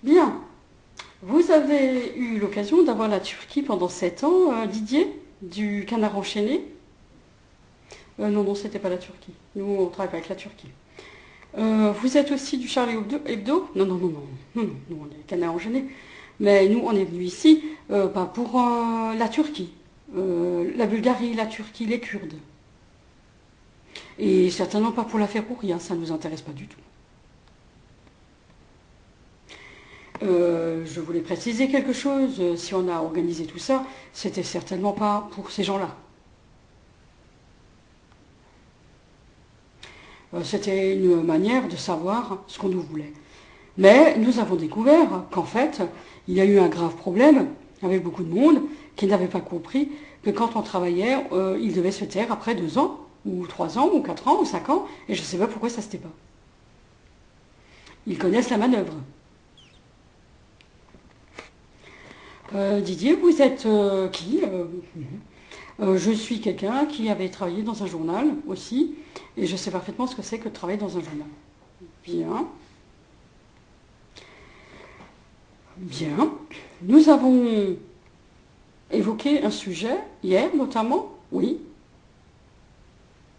Bien. Vous avez eu l'occasion d'avoir la Turquie pendant 7 ans, Didier, du Canard enchaîné. Non, non, c'était pas la Turquie. Nous, on travaille pas avec la Turquie. Vous êtes aussi du Charlie Hebdo? Non, non, non, non, non, non, nous, on est Canard enchaîné. Mais nous, on est venus ici, pas pour la Turquie. La Bulgarie, la Turquie, les Kurdes. Et certainement pas pour l'affaire Houria, ça ne nous intéresse pas du tout. Je voulais préciser quelque chose, si on a organisé tout ça, c'était certainement pas pour ces gens-là. C'était une manière de savoir ce qu'on nous voulait. Mais nous avons découvert qu'en fait, il y a eu un grave problème avec beaucoup de monde qui n'avait pas compris que quand on travaillait, il devait se taire après 2 ans, ou 3 ans, ou 4 ans, ou 5 ans, et je ne sais pas pourquoi ça ne se tait pas. Ils connaissent la manœuvre. Didier, vous êtes qui Je suis quelqu'un qui avait travaillé dans un journal aussi, et je sais parfaitement ce que c'est que de travailler dans un journal. Bien. Bien. Nous avons évoqué un sujet hier, notamment, oui.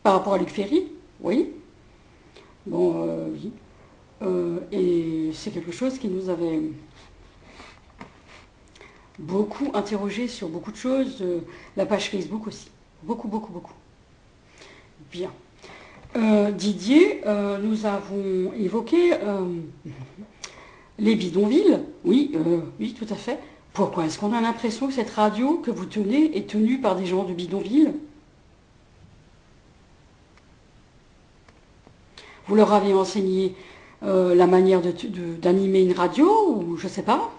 Par rapport à Luc Ferry, oui. Bon, oui. Et c'est quelque chose qui nous avait beaucoup interrogé sur beaucoup de choses. La page Facebook aussi. Beaucoup, beaucoup, beaucoup. Bien. Didier, nous avons évoqué les bidonvilles. Oui, oui, tout à fait. Pourquoi est-ce qu'on a l'impression que cette radio que vous tenez est tenue par des gens de bidonville? Vous leur avez enseigné la manière d'animer une radio, ou je ne sais pas?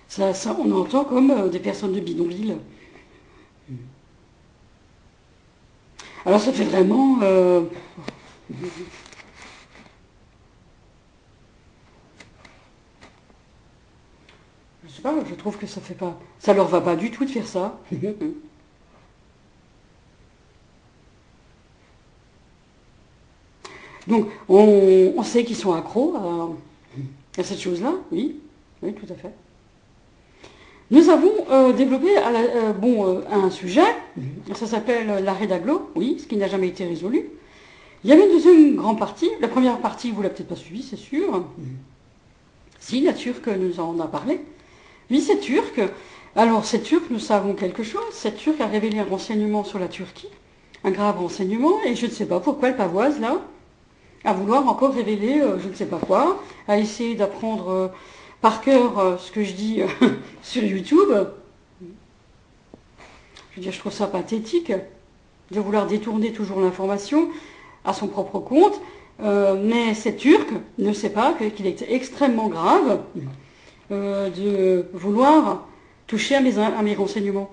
Ça, on entend comme des personnes de bidonville. Alors ça fait vraiment... je sais pas, je trouve que ça fait pas... Ça leur va pas du tout de faire ça. Donc, on sait qu'ils sont accros à cette chose-là, oui. Oui, tout à fait. Nous avons développé un sujet, ça s'appelle l'arrêt d'agglo, oui, ce qui n'a jamais été résolu. Il y avait une deuxième grande partie, la première partie, vous ne l'avez peut-être pas suivie, c'est sûr. Si, la Turque nous en a parlé. Oui, c'est turc. Alors, c'est turc, nous savons quelque chose. Cette turc a révélé un renseignement sur la Turquie, un grave renseignement, et je ne sais pas pourquoi elle pavoise là, à vouloir encore révéler je ne sais pas quoi, à essayer d'apprendre par cœur ce que je dis sur YouTube. Je veux dire, je trouve ça pathétique de vouloir détourner toujours l'information à son propre compte, mais cette turc ne sait pas qu'il est extrêmement grave de vouloir toucher à mes renseignements.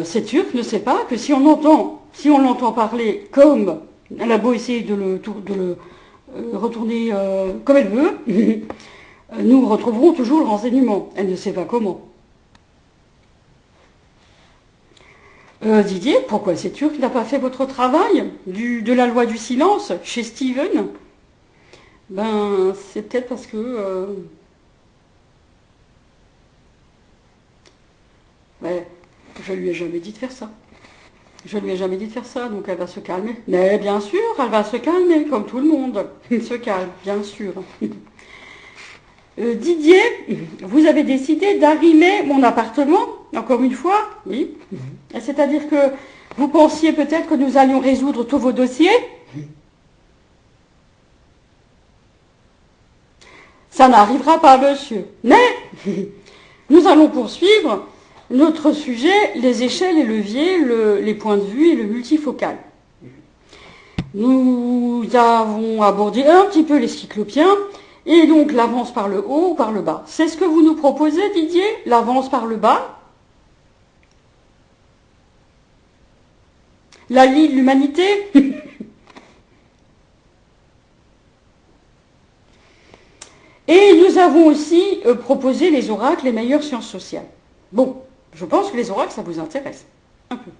Cette turc ne sait pas que si on l'entend parler comme elle a beau essayer de le retourner comme elle veut, nous retrouverons toujours le renseignement. Elle ne sait pas comment. Didier, pourquoi c'est turc n'a pas fait votre travail de la loi du silence chez Steven? Ben, c'est peut-être parce que... ouais, je lui ai jamais dit de faire ça. Je lui ai jamais dit de faire ça, donc elle va se calmer. Mais bien sûr, elle va se calmer, comme tout le monde. Il se calme, bien sûr. Didier, vous avez décidé d'arrimer mon appartement, encore une fois, oui. C'est-à-dire que vous pensiez peut-être que nous allions résoudre tous vos dossiers. Ça n'arrivera pas, monsieur. Mais nous allons poursuivre notre sujet, les échelles et leviers, les points de vue et le multifocal. Nous avons abordé un petit peu les cyclopiens, et donc l'avance par le haut ou par le bas. C'est ce que vous nous proposez, Didier? L'avance par le bas? La lie de l'humanité? Et nous avons aussi proposé les oracles, les meilleures sciences sociales. Bon, je pense que les oracles, ça vous intéresse un peu.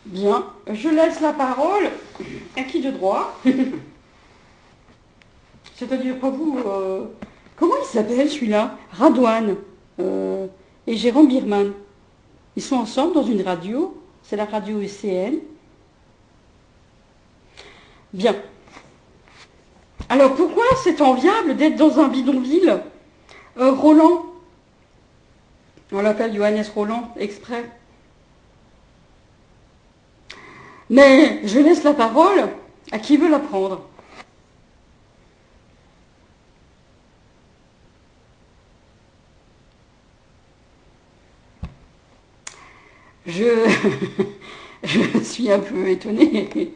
Bien, je laisse la parole à qui de droit? C'est-à-dire pas vous. Comment il s'appelle celui-là? Radouane et Jérôme Birman. Ils sont ensemble dans une radio. C'est la radio ECN. Bien. Alors pourquoi c'est enviable d'être dans un bidonville? Roland. On l'appelle Johannes Roland exprès. Mais je laisse la parole à qui veut la prendre. Je suis un peu étonnée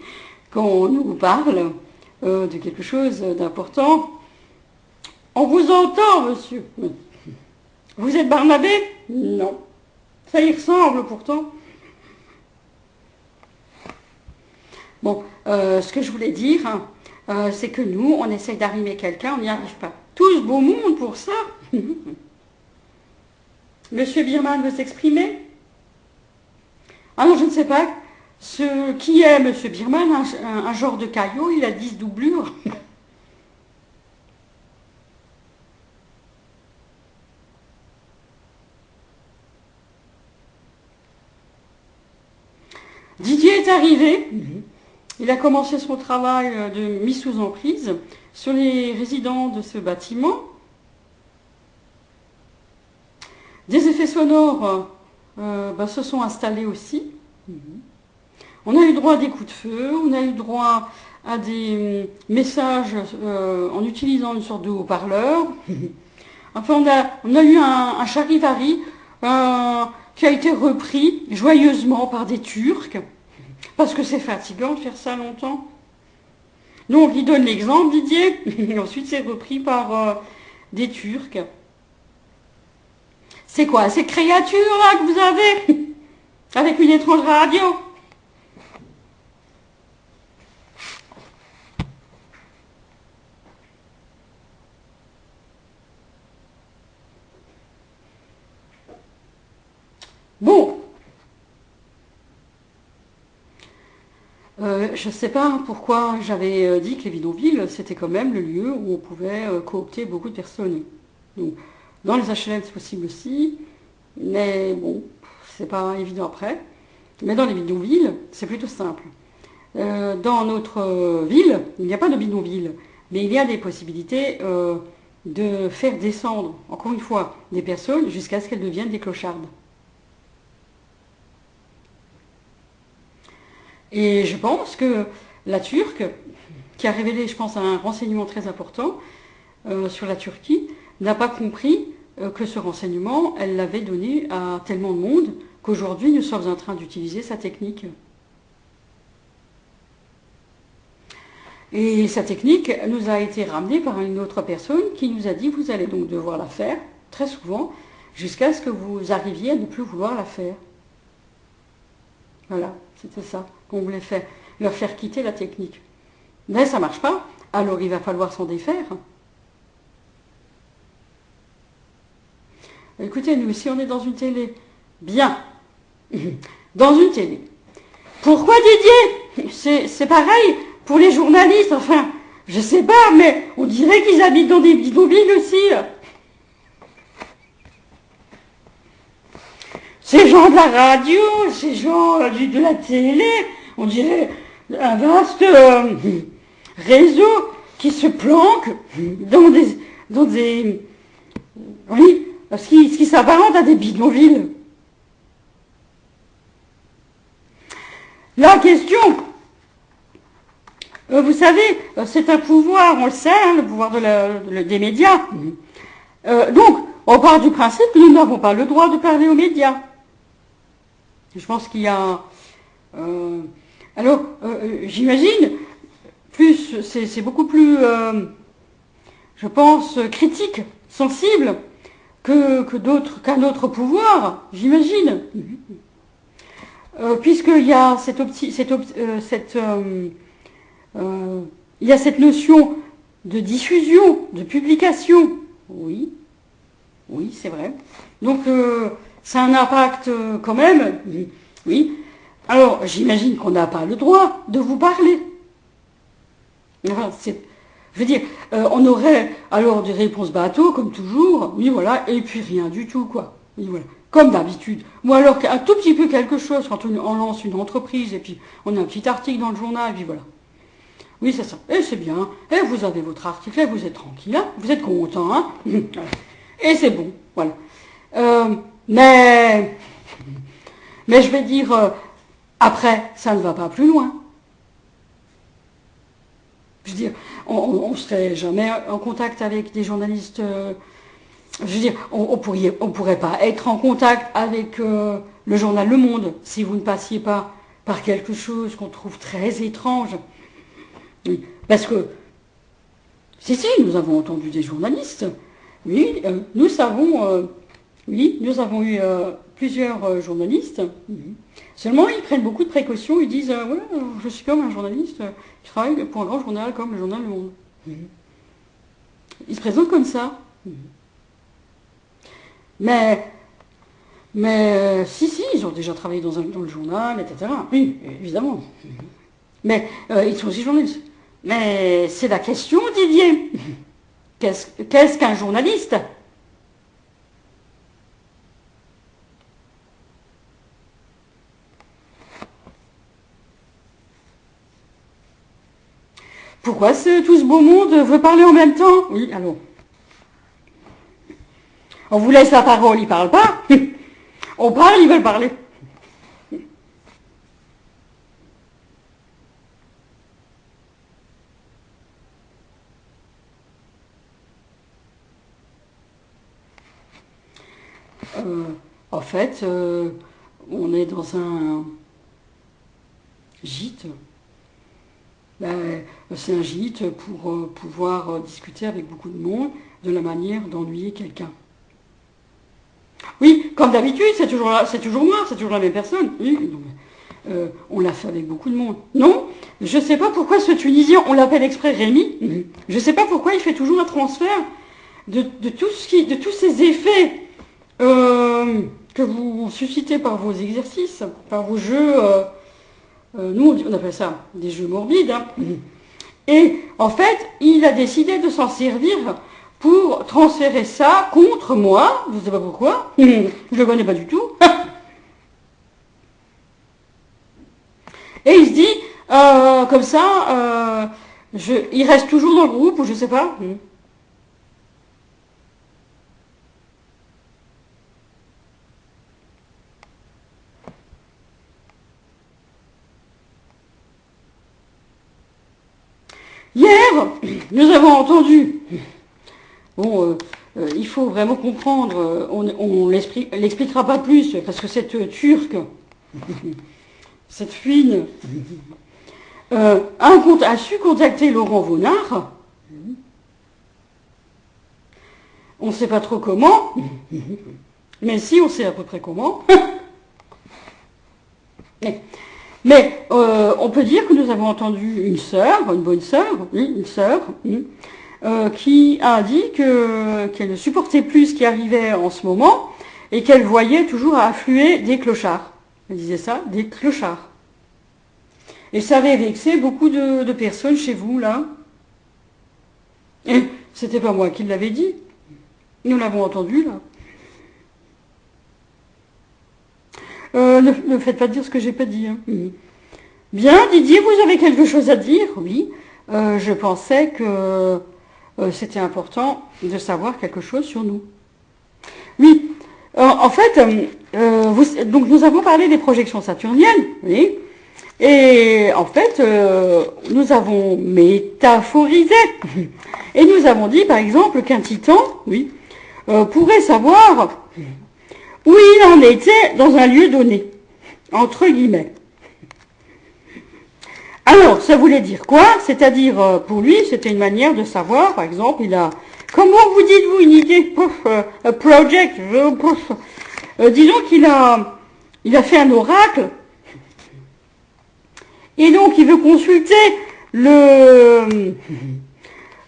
quand on nous parle de quelque chose d'important. On vous entend, monsieur. Vous êtes Barnabé? Non. Ça y ressemble pourtant. Bon, ce que je voulais dire, c'est que nous, on essaye d'arrimer quelqu'un, on n'y arrive pas. Tout ce beau monde pour ça. Monsieur Birman veut s'exprimer? Ah non, je ne sais pas. Qui est Monsieur Birman? Un genre de caillot, il a 10 doublures. Didier est arrivé. Il a commencé son travail de mise sous emprise sur les résidents de ce bâtiment. Des effets sonores se sont installés aussi. On a eu droit à des coups de feu, on a eu droit à des messages en utilisant une sorte de haut-parleur. Enfin, on a eu un charivari qui a été repris joyeusement par des Turcs, parce que c'est fatigant de faire ça longtemps. Donc, il donne l'exemple, Didier, et ensuite c'est repris par des Turcs. C'est quoi ces créatures-là que vous avez avec une étrange radio? Bon. Je ne sais pas pourquoi j'avais dit que les bidonvilles, c'était quand même le lieu où on pouvait coopter beaucoup de personnes. Donc, dans les HLM, c'est possible aussi, mais bon, c'est pas évident après. Mais dans les bidonvilles, c'est plutôt simple. Dans notre ville, il n'y a pas de bidonville, mais il y a des possibilités de faire descendre, encore une fois, des personnes jusqu'à ce qu'elles deviennent des clochardes. Et je pense que la Turque, qui a révélé, je pense, un renseignement très important sur la Turquie, n'a pas compris que ce renseignement, elle l'avait donné à tellement de monde qu'aujourd'hui, nous sommes en train d'utiliser sa technique. Et sa technique nous a été ramenée par une autre personne qui nous a dit, vous allez donc devoir la faire, très souvent, jusqu'à ce que vous arriviez à ne plus vouloir la faire. Voilà, c'était ça qu'on voulait faire, leur faire quitter la technique. Mais ça ne marche pas, alors il va falloir s'en défaire. Écoutez, nous, si on est dans une télé, bien, dans une télé. Pourquoi Didier? C'est pareil pour les journalistes, enfin, je sais pas, mais on dirait qu'ils habitent dans des bidonvilles aussi. Ces gens de la radio, ces gens de la télé, on dirait un vaste réseau qui se planque dans des oui, ce qui s'apparente à des bidonvilles. La question, vous savez, c'est un pouvoir, on le sait, hein, le pouvoir des médias. Donc, on part du principe que nous n'avons pas le droit de parler aux médias. Je pense qu'il y a... j'imagine, plus c'est beaucoup plus, je pense, critique, sensible qu'un autre pouvoir, j'imagine. Puisqu'il y a il y a cette notion de diffusion, de publication. Oui, oui, c'est vrai. Donc, ça a un impact quand même. Oui. Alors, j'imagine qu'on n'a pas le droit de vous parler. Enfin, je veux dire, on aurait alors des réponses bateau, comme toujours, oui, voilà, et puis rien du tout, quoi. Oui, voilà, comme d'habitude. Ou alors un tout petit peu quelque chose quand on lance une entreprise, et puis on a un petit article dans le journal, et puis voilà. Oui, c'est ça. Et c'est bien. Et vous avez votre article, et vous êtes tranquille, hein, vous êtes content, hein. Et c'est bon, voilà. Mais je vais dire, après, ça ne va pas plus loin. Je veux dire, on ne serait jamais en contact avec des journalistes. Je veux dire, on pourrait pas être en contact avec le journal Le Monde si vous ne passiez pas par quelque chose qu'on trouve très étrange. Oui, parce que, si, nous avons entendu des journalistes. Oui, nous avons eu plusieurs journalistes. Seulement, ils prennent beaucoup de précautions. Ils disent, ouais, je suis comme un journaliste qui travaille pour un grand journal comme le journal Le Monde. Ils se présentent comme ça. Mais si, ils ont déjà travaillé dans le journal, etc. Oui, évidemment. Mais ils sont aussi journalistes. Mais c'est la question, Didier. Qu'est-ce qu'un journaliste ? Pourquoi tout ce beau monde veut parler en même temps ? Oui, allô. On vous laisse la parole, ils ne parlent pas. On parle, ils veulent parler. En fait, on est dans un gîte. C'est un gîte pour pouvoir discuter avec beaucoup de monde de la manière d'ennuyer quelqu'un. Oui, comme d'habitude, c'est toujours moi, c'est toujours la même personne. Oui, on l'a fait avec beaucoup de monde. Non, je ne sais pas pourquoi ce Tunisien, on l'appelle exprès Rémi, je ne sais pas pourquoi il fait toujours un transfert de tous ces effets que vous suscitez par vos exercices, par vos jeux, nous on appelle ça des jeux morbides. Hein. Et en fait, il a décidé de s'en servir pour transférer ça contre moi, je ne sais pas pourquoi, je ne le connais pas du tout. Et il se dit, comme ça, il reste toujours dans le groupe, ou je ne sais pas. Hier, nous avons entendu, bon, il faut vraiment comprendre, on l'expliquera pas plus, parce que cette Turque, cette fine, a su contacter Laurent Vaunard, on ne sait pas trop comment, mais si, on sait à peu près comment. Mais on peut dire que nous avons entendu une bonne sœur, qui a dit qu'elle ne supportait plus ce qui arrivait en ce moment et qu'elle voyait toujours affluer des clochards. Elle disait ça, des clochards. Et ça avait vexé beaucoup de personnes chez vous, là. Et c'était pas moi qui l'avais dit. Nous l'avons entendu, là. Ne faites pas dire ce que j'ai pas dit. Hein. Bien, Didier, vous avez quelque chose à dire ? Oui. Je pensais que c'était important de savoir quelque chose sur nous. Oui. En fait, donc nous avons parlé des projections saturniennes, oui. Et en fait, nous avons métaphorisé. Et nous avons dit, par exemple, qu'un titan, oui, pourrait savoir où il en était dans un lieu donné, entre guillemets. Alors, ça voulait dire quoi ? C'est-à-dire, pour lui, c'était une manière de savoir, par exemple, comment vous dites-vous une idée, project, disons qu'il a fait un oracle, et donc il veut consulter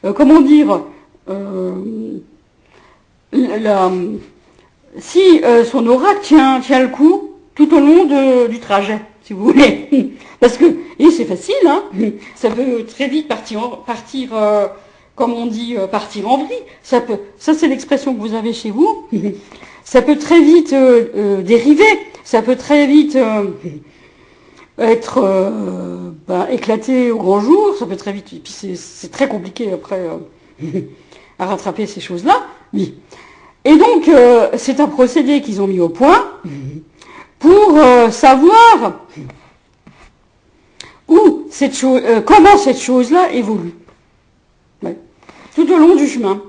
comment dire, si son aura tient le coup tout au long du trajet, si vous voulez. Parce que, et c'est facile, hein, ça peut très vite partir comme on dit, partir en vrille. Ça c'est l'expression que vous avez chez vous. Ça peut très vite dériver, ça peut très vite être éclaté au grand jour, ça peut très vite, et puis c'est très compliqué après à rattraper ces choses-là. Oui. Et donc, c'est un procédé qu'ils ont mis au point pour savoir comment cette chose-là évolue. Ouais. Tout au long du chemin.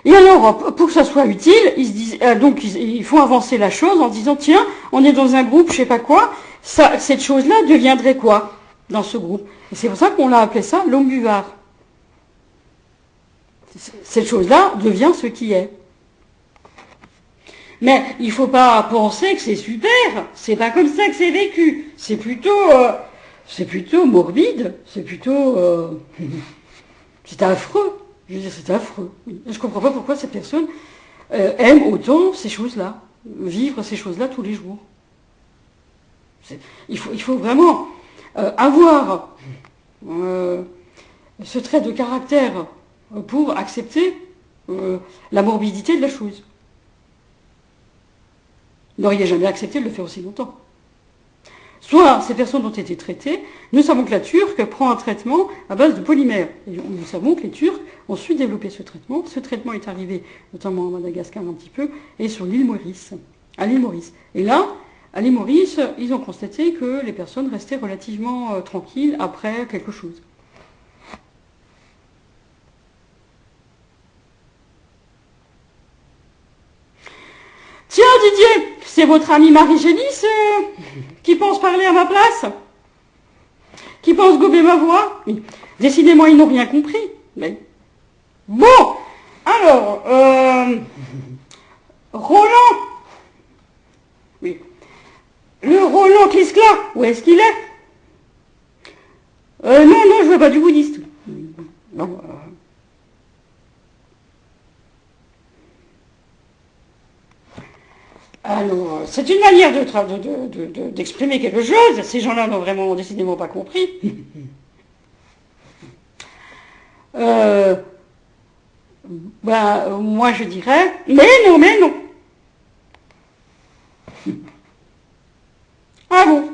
Et alors, pour que ça soit utile, ils se disent, donc ils font avancer la chose en disant, tiens, on est dans un groupe, je sais pas quoi, cette chose-là deviendrait quoi dans ce groupe? Et c'est pour ça qu'on l'a appelé ça l'homme buvard. Cette chose-là devient ce qui est. Mais il ne faut pas penser que c'est super, c'est pas comme ça que c'est vécu. C'est plutôt morbide, c'est plutôt... c'est affreux. Je veux dire, c'est affreux. Oui. Je ne comprends pas pourquoi ces personnes aiment autant ces choses-là, vivre ces choses-là tous les jours. Il faut vraiment avoir ce trait de caractère pour accepter la morbidité de la chose. Vous n'auriez jamais accepté de le faire aussi longtemps. Soit ces personnes ont été traitées, nous savons que la Turque prend un traitement à base de polymères. Et nous savons que les Turcs ont su développer ce traitement. Ce traitement est arrivé notamment à Madagascar un petit peu, et sur l'île Maurice, à l'île Maurice. Et là, à l'île Maurice, ils ont constaté que les personnes restaient relativement tranquilles après quelque chose. Tiens Didier, c'est votre amie Marie-Gélis qui pense parler à ma place? Qui pense gober ma voix? Oui. Décidément, ils n'ont rien compris. Mais... Bon, alors, Roland. Oui. Le Roland Cliscla, où est-ce qu'il est? Non, je veux pas du bouddhiste. Non, alors, c'est une manière d'exprimer quelque chose. Ces gens-là n'ont vraiment décidément pas compris. Moi je dirais, mais non. Ah bon.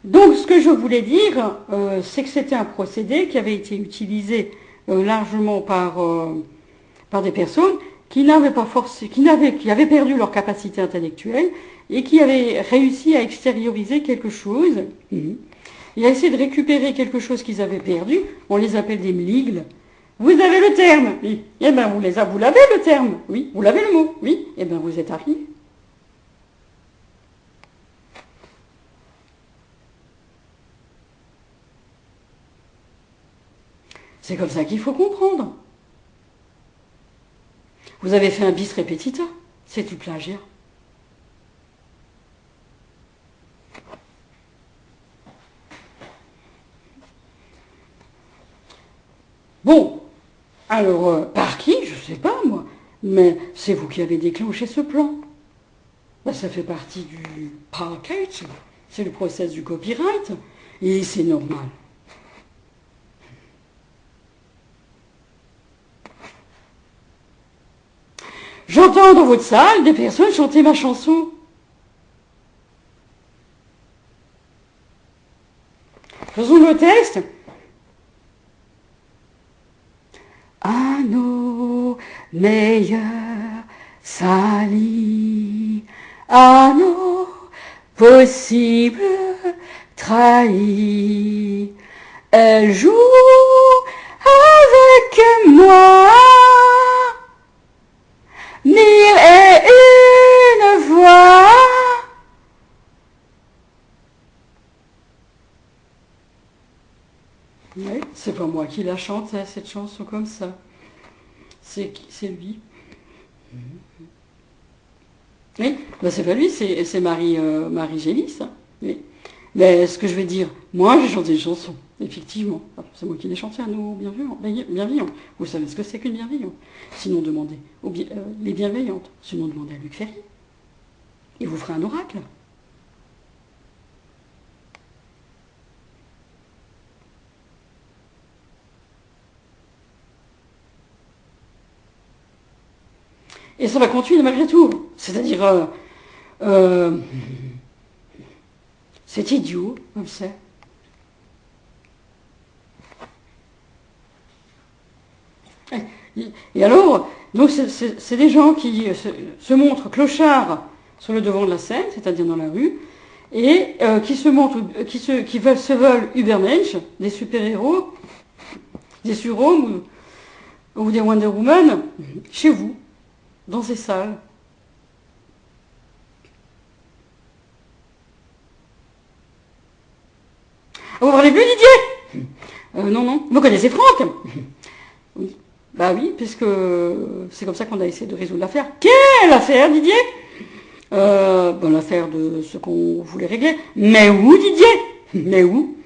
Donc ce que je voulais dire, c'est que c'était un procédé qui avait été utilisé largement par des personnes qui n'avaient pas qui avaient perdu leur capacité intellectuelle et qui avaient réussi à extérioriser quelque chose, et à essayer de récupérer quelque chose qu'ils avaient perdu. On les appelle des mligles. Vous avez le terme, oui. Eh bien, vous l'avez le terme, oui. Vous l'avez le mot, oui. Eh bien, vous êtes arrivé. C'est comme ça qu'il faut comprendre. Vous avez fait un bis repetita, c'est du plagiat. Bon, alors, par qui? Je ne sais pas, moi. Mais c'est vous qui avez déclenché ce plan. Ben, ça fait partie du package. C'est le process du copyright. Et c'est normal. J'entends dans votre salle des personnes chanter ma chanson. Faisons le texte. À nos meilleurs salis, à nos possibles trahis, elle joue avec moi. Mille et une voix. Oui, c'est pas moi qui la chante, cette chanson comme ça. C'est lui. Oui, ben c'est pas lui, c'est Marie-Gélis. Hein. Oui. Mais ce que je vais dire, moi j'ai chanté une chanson. Effectivement. C'est moi qui l'ai chanté à nos bienveillants. Vous savez ce que c'est qu'une bienveillante. Sinon, demandez les bienveillantes. Sinon, demandez à Luc Ferry. Il vous fera un oracle. Et ça va continuer malgré tout. C'est-à-dire, c'est idiot, on le sait. Et alors, donc c'est des gens qui se montrent clochards sur le devant de la scène, c'est-à-dire dans la rue, et qui se veulent Übermensch, des super-héros, des surhommes ou des Wonder Woman, chez vous, dans ces salles. Ah, vous parlez plus, Didier? Non. Vous connaissez Franck? Oui. Bah oui, puisque c'est comme ça qu'on a essayé de résoudre l'affaire. Quelle affaire, Didier? L'affaire de ce qu'on voulait régler. Mais où, Didier? Mais où?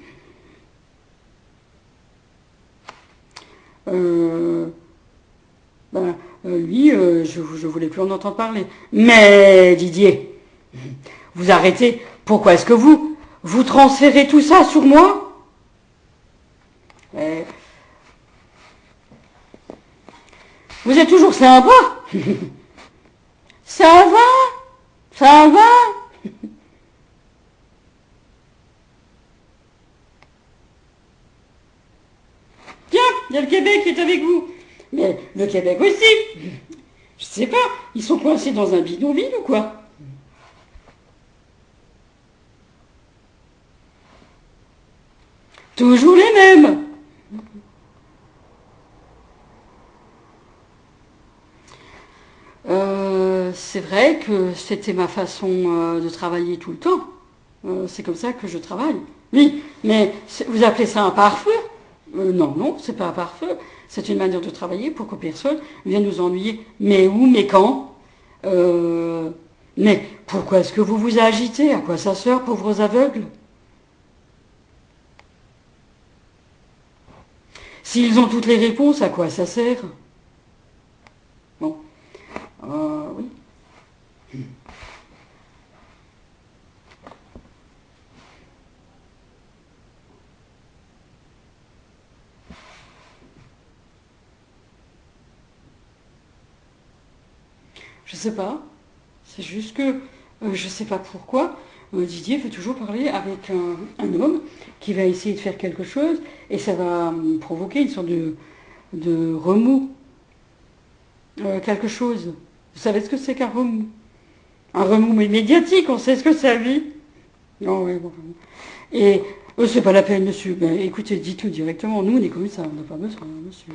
Lui, je voulais plus en entendre parler. Mais, Didier, vous arrêtez. Pourquoi est-ce que vous transférez tout ça sur moi? Vous êtes toujours sympa. Ça va? Tiens, il y a le Québec qui est avec vous. Mais le Québec aussi. Je sais pas, ils sont coincés dans un bidonville ou quoi? Toujours les mêmes. C'est vrai que c'était ma façon de travailler tout le temps. C'est comme ça que je travaille. Oui, mais vous appelez ça un pare-feu? Non, c'est pas un pare-feu. C'est une manière de travailler pour que personne vienne nous ennuyer. Mais où, mais quand? Mais pourquoi est-ce que vous vous agitez? À quoi ça sert, pauvres aveugles? S'ils ont toutes les réponses, à quoi ça sert? Bon. Oui. Je sais pas. C'est juste que je sais pas pourquoi Didier veut toujours parler avec un homme qui va essayer de faire quelque chose et ça va provoquer une sorte de remous. Quelque chose. Vous savez ce que c'est qu'un remous? Un remous médiatique, on sait ce que c'est, lui. Non, oui, bon. Et c'est pas la peine, monsieur. Ben, écoutez, dites-le directement. Nous, on est comme ça, on n'a pas besoin, monsieur.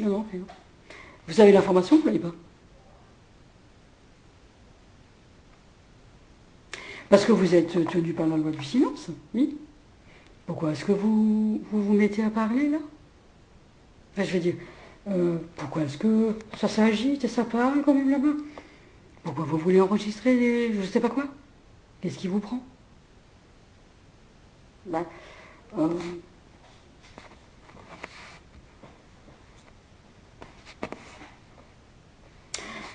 Non, rien. Vous avez l'information, vous l'avez pas? Parce que vous êtes tenu par la loi du silence, oui. Pourquoi est-ce que vous mettez à parler, là? Enfin, je veux dire, pourquoi est-ce que ça s'agite et ça parle quand même là-bas? Pourquoi vous voulez enregistrer je sais pas quoi? Qu'est-ce qui vous prend? Ben,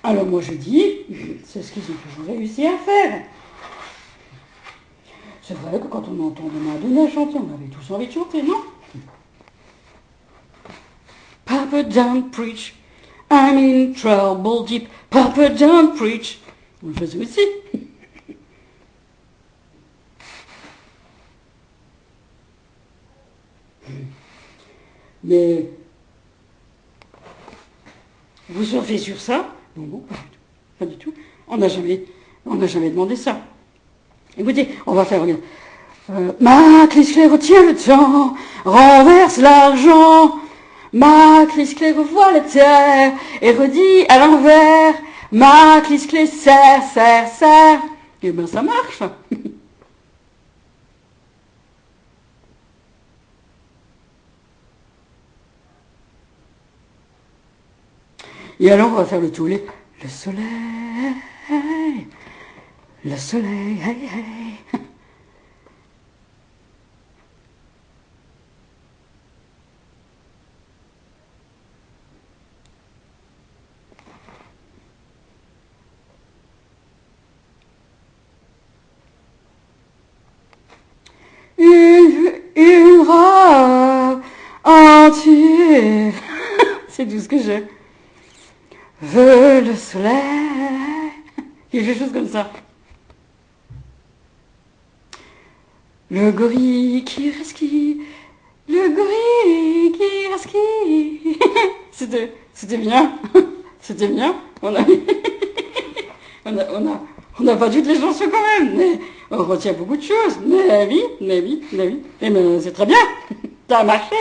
alors moi je dis, c'est ce qu'ils ont toujours réussi à faire. C'est vrai que quand on entendait Madonna chanter, on avait tous envie de chanter, non? Papa don't preach, I'm in trouble deep. Papa don't preach. On le faisait aussi. Mais vous surfez sur ça? Non, pas du tout. Pas du tout. On n'a jamais demandé ça. Écoutez, on va faire... Mac Lisclay retient le temps, renverse l'argent. Mac Lisclay revoit la terre et redit à l'envers. Mac Lisclay serre. Eh bien, ça marche. Et alors, on va faire le tollé. Le soleil, hey, hey. tu... C'est tout ce que je veux, le soleil. Quelque chose comme ça. Le gorille qui resquille, le gorille qui resquille. C'était bien. C'était bien. On a pas toutes les chansons quand même, mais on retient beaucoup de choses. Mais oui. Et ben, c'est très bien. Ça a marché.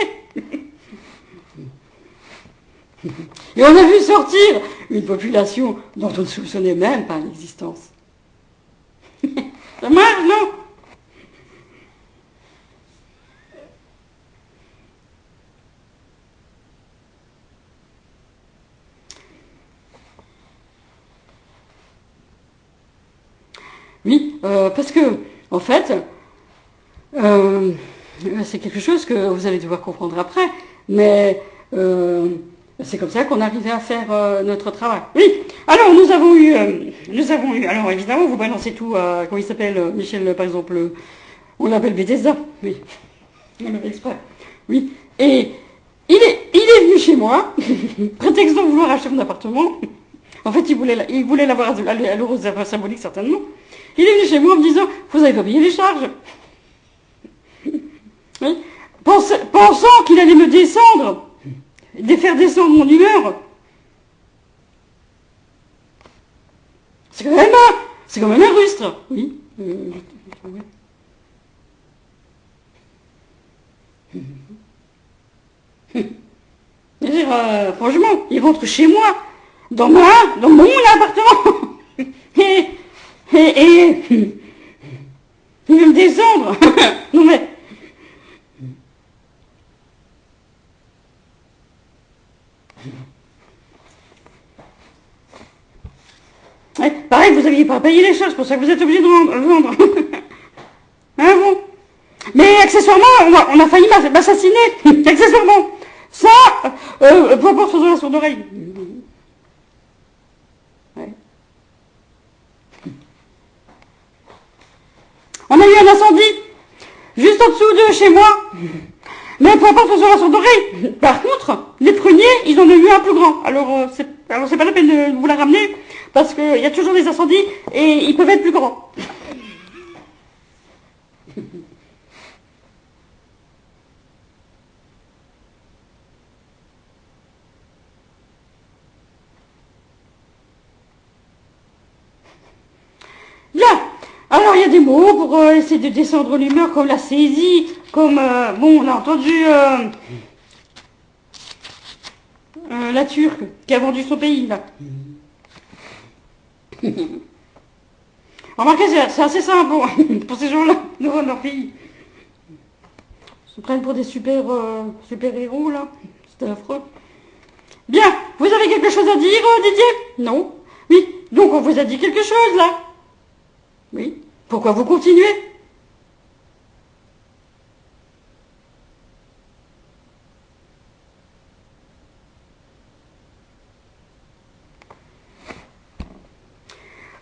Et on a vu sortir une population dont on ne soupçonnait même pas l'existence. Ça marche, non? Oui, parce que, en fait, euh, c'est quelque chose que vous allez devoir comprendre après, mais c'est comme ça qu'on arrivait à faire notre travail. Oui, alors nous avons eu, alors évidemment, vous balancez tout à, comment il s'appelle, Michel, par exemple, on l'appelle Bethesda, oui, on le fait exprès, oui, et il est venu chez moi, prétextant vouloir acheter mon appartement. En fait, il voulait l'avoir à l'euro symbolique, certainement. Il est venu chez moi en me disant, vous n'avez pas payé les charges. Oui. Pensant qu'il allait me descendre, faire descendre mon humeur. C'est quand même un rustre. Oui. Franchement, il rentre chez moi, dans mon appartement. Et il veut me descendre. Non mais... Ouais, pareil, vous n'aviez pas payé les charges, c'est pour ça que vous êtes obligé de vendre. Hein, bon. Mais accessoirement, on a failli m'assassiner. Accessoirement. Ça, peu importe, faisons la sourde oreille. Ouais. On a eu un incendie, juste en dessous de chez moi. Mais peu importe, faisons la sourde oreille. Par contre, les pruniers, ils en ont eu un plus grand. Alors, c'est pas la peine de vous la ramener, parce qu'il y a toujours des incendies, et ils peuvent être plus grands. Bien. Alors, il y a des mots pour essayer de descendre l'humeur, comme la saisie, comme, bon, on a entendu la Turque, qui a vendu son pays, là. Remarquez, c'est assez simple pour ces gens-là, de vendre leur pays. Ils se prennent pour des super héros, là. C'était affreux. Bien, vous avez quelque chose à dire, Didier? Non? Oui, donc on vous a dit quelque chose, là? Oui. Pourquoi vous continuez?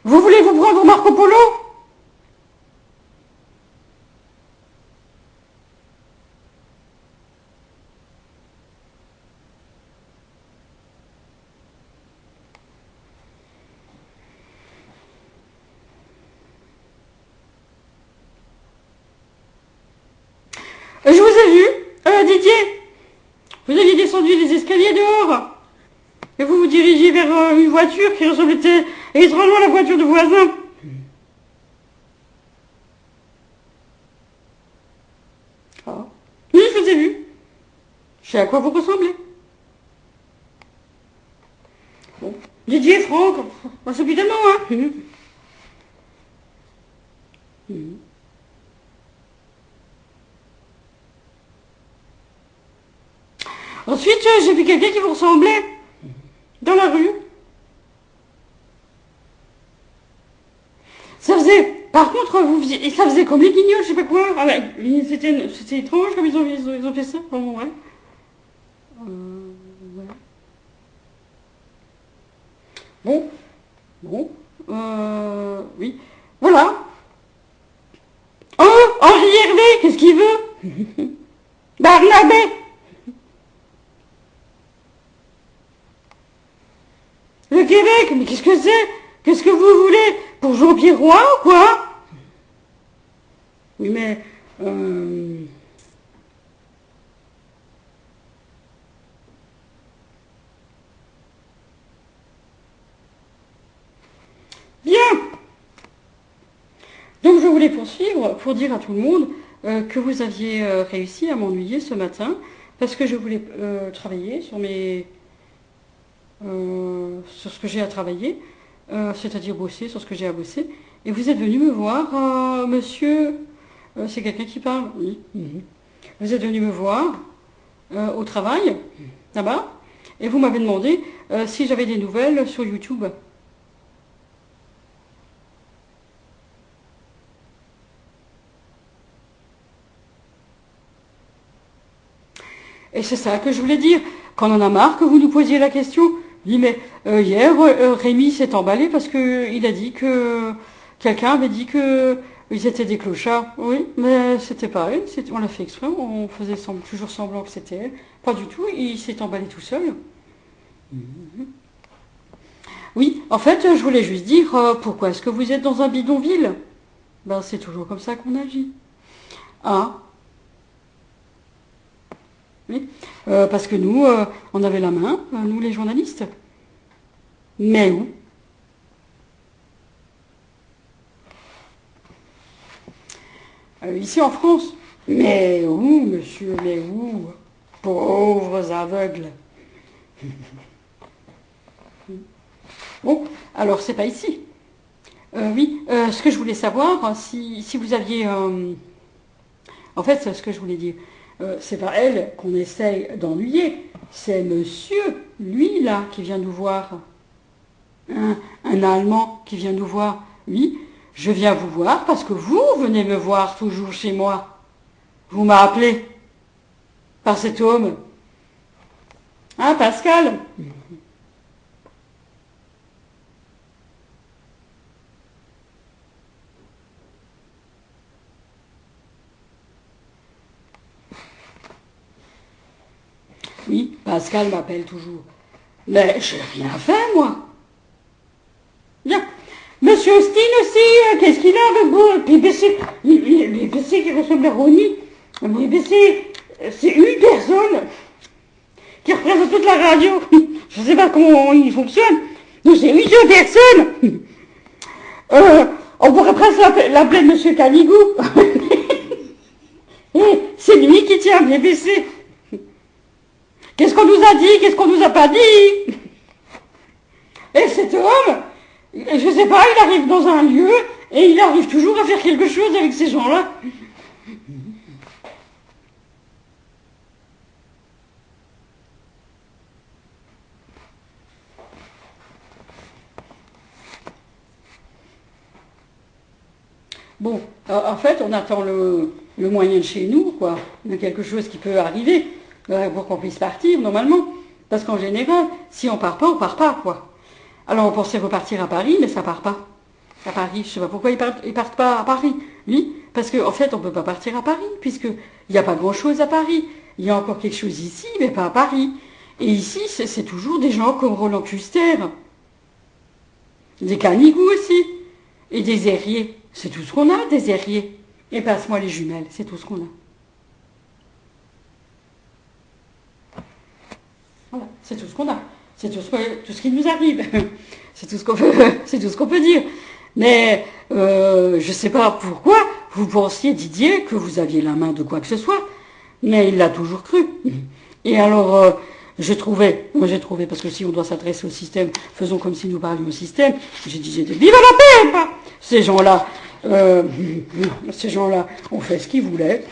Vous voulez vous prendre Marco Polo? Je vous ai vu, Didier. Vous aviez descendu les escaliers dehors. Et vous vous dirigez vers une voiture qui ressemblait étrangement à la voiture de voisin. Ah. Oui, je vous ai vu. Je sais à quoi vous ressemblez. Bon. Didier, Franck, c'est plus tellement, hein. Ensuite, j'ai vu quelqu'un qui vous ressemblait dans la rue. Ça faisait, par contre, ça faisait comme les guignols, je sais pas quoi. Ah ouais, c'était étrange comme ils ont fait ça. Bon, ouais. Ouais. Bon, oui. Voilà. Oh, Henri Hervé, qu'est-ce qu'il veut? Barnabé. Le Québec, mais qu'est-ce que c'est? Qu'est-ce que vous voulez? Pour Jean-Pierre Roy ou quoi? Oui, mais... Bien. Donc je voulais poursuivre pour dire à tout le monde que vous aviez réussi à m'ennuyer ce matin parce que je voulais travailler sur sur ce que j'ai à travailler, c'est-à-dire bosser sur ce que j'ai à bosser. Et vous êtes venu me voir, monsieur, c'est quelqu'un qui parle, oui. Vous êtes venu me voir au travail, là-bas, et vous m'avez demandé si j'avais des nouvelles sur YouTube. Et c'est ça que je voulais dire. Quand on en a marre que vous nous posiez la question, je dis mais hier Rémi s'est emballé parce que il a dit que quelqu'un avait dit que ils étaient des clochards. Oui, mais c'était pas elle. On l'a fait exprès. On faisait toujours semblant que c'était elle. Pas du tout. Il s'est emballé tout seul. Oui, en fait, je voulais juste dire pourquoi est-ce que vous êtes dans un bidonville? Ben c'est toujours comme ça qu'on agit. Ah. Oui. Parce que nous, on avait la main, nous les journalistes. Mais où? Ici en France. Mais où, monsieur, mais où? Pauvres aveugles. Bon, alors c'est pas ici. Oui, ce que je voulais savoir, si vous aviez... en fait, c'est ce que je voulais dire. C'est pas elle qu'on essaye d'ennuyer. C'est monsieur, lui, là, qui vient nous voir. Un Allemand qui vient nous voir. Oui, je viens vous voir parce que vous venez me voir toujours chez moi. Vous m'appelez par cet homme. Hein, Pascal? Oui, Pascal m'appelle toujours. Mais j'ai rien fait, moi. Bien. Monsieur Austin aussi, qu'est-ce qu'il a avec vous? BBC qui ressemble à Ronnie. BBC, c'est une personne qui représente toute la radio. Je ne sais pas comment il fonctionne. Donc c'est une seule personne. On pourrait presque l'appeler Monsieur Canigou. Et c'est lui qui tient BBC. Qu'est-ce qu'on nous a dit? Qu'est-ce qu'on nous a pas dit? Et cet homme, je sais pas, il arrive dans un lieu et il arrive toujours à faire quelque chose avec ces gens-là. Bon, en fait, on attend le moyen de chez nous, quoi. Il y a quelque chose qui peut arriver pour qu'on puisse partir, normalement. Parce qu'en général, si on part pas, quoi. Alors on pensait repartir à Paris, mais ça part pas. À Paris, je sais pas pourquoi ils partent pas à Paris. Oui, parce qu'en fait, on peut pas partir à Paris, puisqu'il n'y a pas grand-chose à Paris. Il y a encore quelque chose ici, mais pas à Paris. Et ici, c'est toujours des gens comme Roland Custer. Des Canigou aussi. Et des Herriers. C'est tout ce qu'on a, des Herriers. Et passe-moi les jumelles, c'est tout ce qu'on a. Voilà, c'est tout ce qu'on a. C'est tout ce qui nous arrive. C'est tout ce qu'on peut, c'est tout ce qu'on peut dire. Mais je ne sais pas pourquoi vous pensiez, Didier, que vous aviez la main de quoi que ce soit. Mais il l'a toujours cru. Et alors, j'ai trouvé, parce que si on doit s'adresser au système, faisons comme si nous parlions au système. J'ai dit, vive la paix! Ces gens-là, ont fait ce qu'ils voulaient,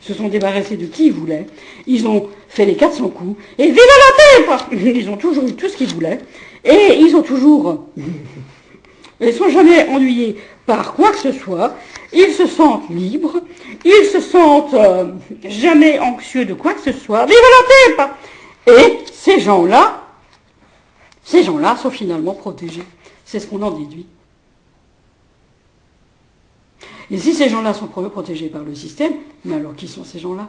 se sont débarrassés de qui ils voulaient, ils ont fait les 400 coups, et vive la paix! Ils ont toujours eu tout ce qu'ils voulaient, et ils ont toujours... Ils ne sont jamais ennuyés par quoi que ce soit, ils se sentent libres, ils se sentent jamais anxieux de quoi que ce soit, vive la paix! Et ces gens-là sont finalement protégés. C'est ce qu'on en déduit. Et si ces gens-là sont protégés par le système, mais alors qui sont ces gens-là?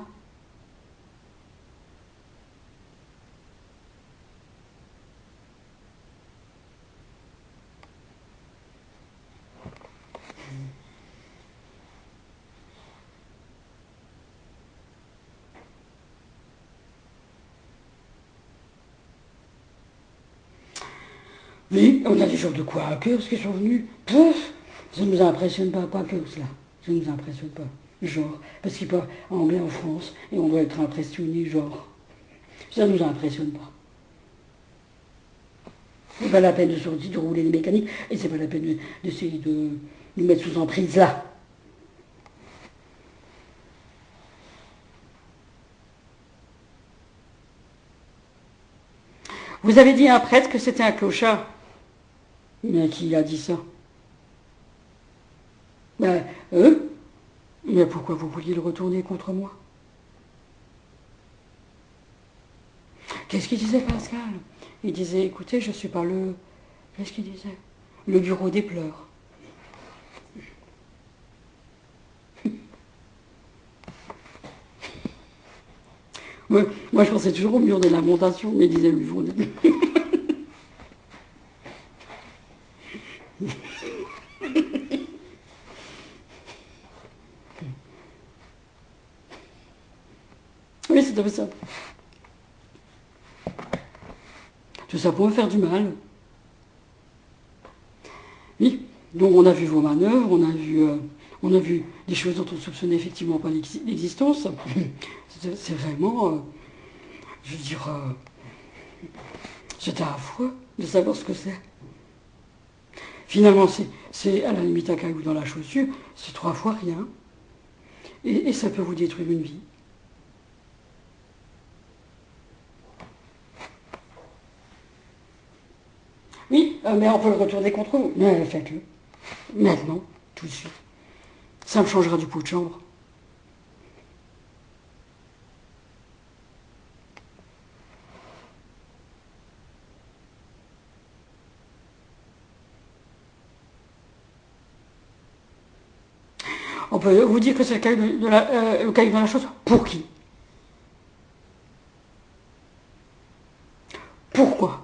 Oui, on a des gens de quakers qui sont venus. Pouf, ça ne nous impressionne pas, quakers, cela. Ça ne nous impressionne pas. Genre, parce qu'ils parlent anglais en France et on doit être impressionné, genre. Ça ne nous impressionne pas. C'est pas la peine de sortir, de rouler les mécaniques, et c'est pas la peine d'essayer de nous mettre sous emprise là. Vous avez dit à un prêtre que c'était un clochard. Mais qui a dit ça? Ben, eux. Mais pourquoi vous vouliez le retourner contre moi? Qu'est-ce qu'il disait, Pascal? Il disait, écoutez, je suis pas le... Qu'est-ce qu'il disait? Le bureau des pleurs. Ouais, moi, je pensais toujours au mur des lamentations, mais il disait le bureau des pleurs. Oui, c'est un peu ça. Tout ça pour me faire du mal. Oui, donc on a vu vos manœuvres, on a vu des choses dont on ne soupçonnait effectivement pas l'existence. C'est vraiment, je veux dire, c'était affreux de savoir ce que c'est. Finalement, c'est à la limite un caillou dans la chaussure, c'est 3 fois rien. Et ça peut vous détruire une vie. Oui, mais on peut le retourner contre vous. Mais faites-le. Maintenant, tout de suite. Ça me changera du pot de chambre. On peut vous dire que c'est le caillou le caillou dans la chaussure. Pour qui? Pourquoi?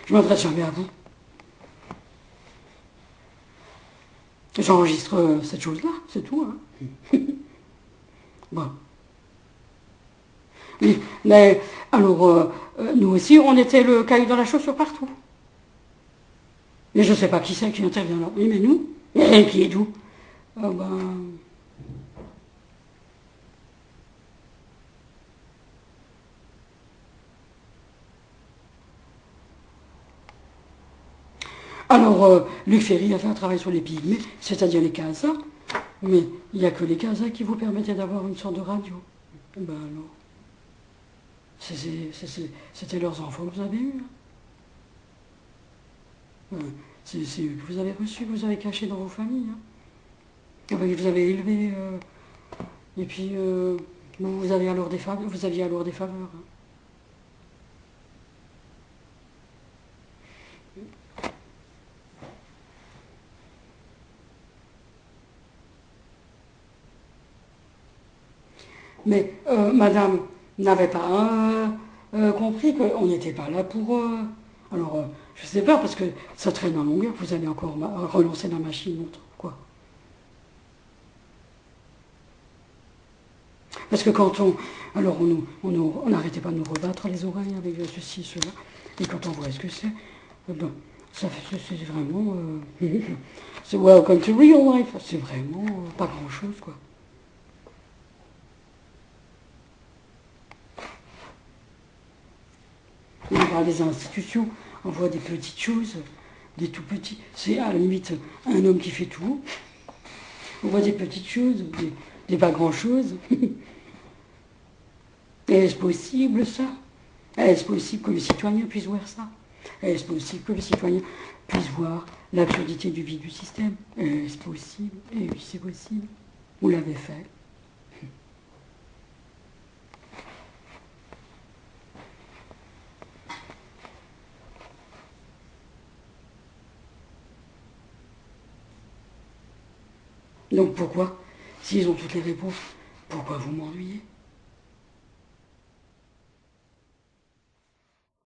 Je m'adresse jamais à vous. J'enregistre cette chose-là, c'est tout. Hein. Bon. Oui, mais alors, nous aussi, on était le caillou dans la chaussure partout. Mais je ne sais pas qui c'est qui intervient là. Oui, mais nous? Et qui est d'où? Ah ben... Alors, Luc Ferry a fait un travail sur les pygmées, c'est-à-dire les Khazars. Mais il n'y a que les Khazars qui vous permettaient d'avoir une sorte de radio. Ben alors, c'était leurs enfants que vous avez eus. Hein. C'est eux que vous avez reçus, que vous avez cachés dans vos familles. Hein. Enfin, que vous avez élevés. Et puis, vous aviez alors des faveurs. Vous aviez alors des faveurs. Hein. Mais madame n'avait pas compris qu'on n'était pas là pour... alors, je ne sais pas, parce que ça traîne en longueur, vous allez encore relancer la machine, quoi. Parce que quand on... Alors, on n'arrêtait pas de nous rebattre les oreilles avec ceci, cela. Et quand on voit ce que c'est, ben, c'est vraiment... c'est welcome to real life. C'est vraiment pas grand-chose, quoi. On parle des institutions, on voit des petites choses, des tout petits. C'est à la limite un homme qui fait tout. On voit des petites choses, des pas grand-choses. Est-ce possible ça? Est-ce possible que le citoyen puisse voir ça? Est-ce possible que le citoyen puisse voir l'absurdité du vide du système? Est-ce possible? Eh oui, c'est possible. Vous l'avez fait. Donc pourquoi, s'ils ont toutes les réponses, pourquoi vous m'ennuyez?